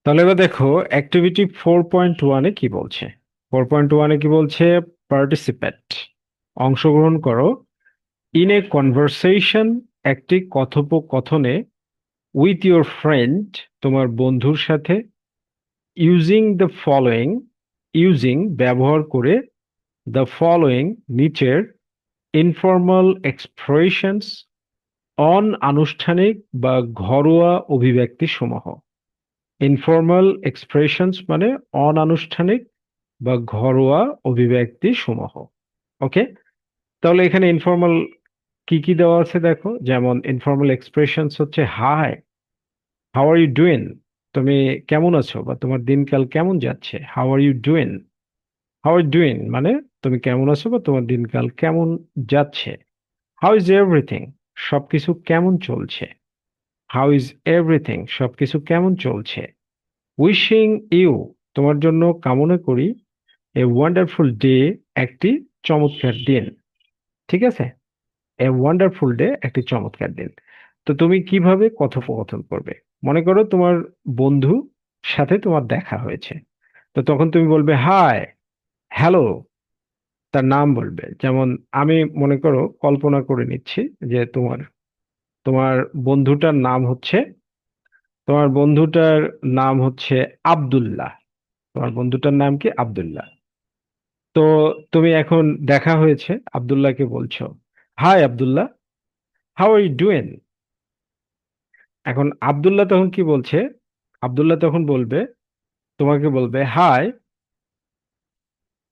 তাহলে এবার দেখো অ্যাক্টিভিটি 4.1-এ কি বলছে। 4.1-এ কি বলছে? পার্টিসিপেট, অংশগ্রহণ করো, ইন এ কনভারসেশন, একটি কথোপকথনে, উইথ ইউর ফ্রেন্ড, তোমার বন্ধুর সাথে, ইউজিং দ্য ফলোয়িং, ইউজিং ব্যবহার করে, দ্য ফলোয়িং নিচের, ইনফর্মাল এক্সপ্রেশনস, অনানুষ্ঠানিক বা ঘরোয়া অভিব্যক্তি সমূহ। ইনফর্মাল এক্সপ্রেশনস মানে অনানুষ্ঠানিক বা ঘরোয়া অভিব্যক্তি সমূহ। ওকে, তাহলে এখানে ইনফর্মাল কি কি দেওয়া আছে দেখো। যেমন ইনফর্মাল এক্সপ্রেশনস হচ্ছে hi, how are you doing, তুমি কেমন আছো বা তোমার দিনকাল কেমন যাচ্ছে। How are you doing, how are doing মানে তুমি কেমন আছো বা তোমার দিনকাল কেমন যাচ্ছে। হাউ ইজ এভরিথিং, সবকিছু কেমন চলছে। হাউ ইজ এভরিথিং, সবকিছু কেমন চলছে। উইশিং ইউ, তোমার জন্য কামনা করি, এ ওয়ান্ডারফুল ডে, একটি চমৎকার দিন। ঠিক আছে, এ ওয়ান্ডারফুল ডে, একটি চমৎকার দিন। তো তুমি কিভাবে কথোপকথন করবে? মনে করো তোমার বন্ধু সাথে তোমার দেখা হয়েছে, তো তখন তুমি বলবে হাই, হ্যালো, তার নাম বলবে। যেমন আমি মনে করো কল্পনা করে নিচ্ছি যে তোমার তোমার বন্ধুটার নাম হচ্ছে, তোমার বন্ধুটার নাম হচ্ছে আব্দুল্লাহ। তোমার বন্ধুটার নাম কি? আব্দুল্লাহ। তো তুমি এখন দেখা হয়েছে, আব্দুল্লাহকে বলছো hi Abdullah, how are you doing. এখন আব্দুল্লাহ তখন কি বলছে? আব্দুল্লাহ তখন বলবে, তোমাকে বলবে হাই,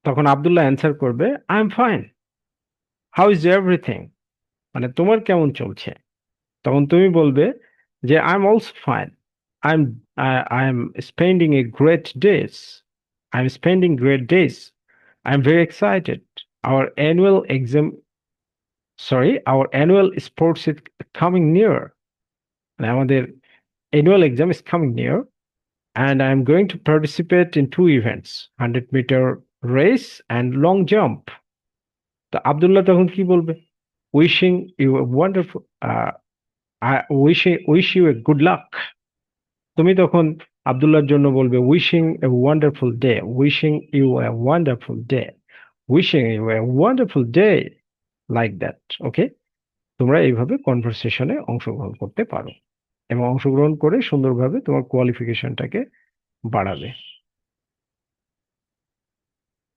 তখন আব্দুল্লাহ অ্যান্সার করবে I am fine, how is everything, মানে তোমার কেমন চলছে। তখন তুমি বলবে যে I am also fine, I am I am spending a great days, I am spending great days, I am very excited, our annual exam, our annual sports is coming near, মানে আমাদের annual exam is coming near, and I am going to participate in two events, 100-meter race and long jump. তো আব্দুল্লাহ তখন কি বলবে? Wishing you a wonderful, wish you a good luck. তুমি তখন আব্দুল্লাহর জন্য বলবে wishing a wonderful day, wishing you a wonderful day, wishing you a wonderful day, like that. Okay, তোমরা এইভাবে কনভারসেশনে অংশগ্রহণ করতে পারো এবং অংশগ্রহণ করে সুন্দরভাবে তোমার কোয়ালিফিকেশনটাকে বাড়াবে।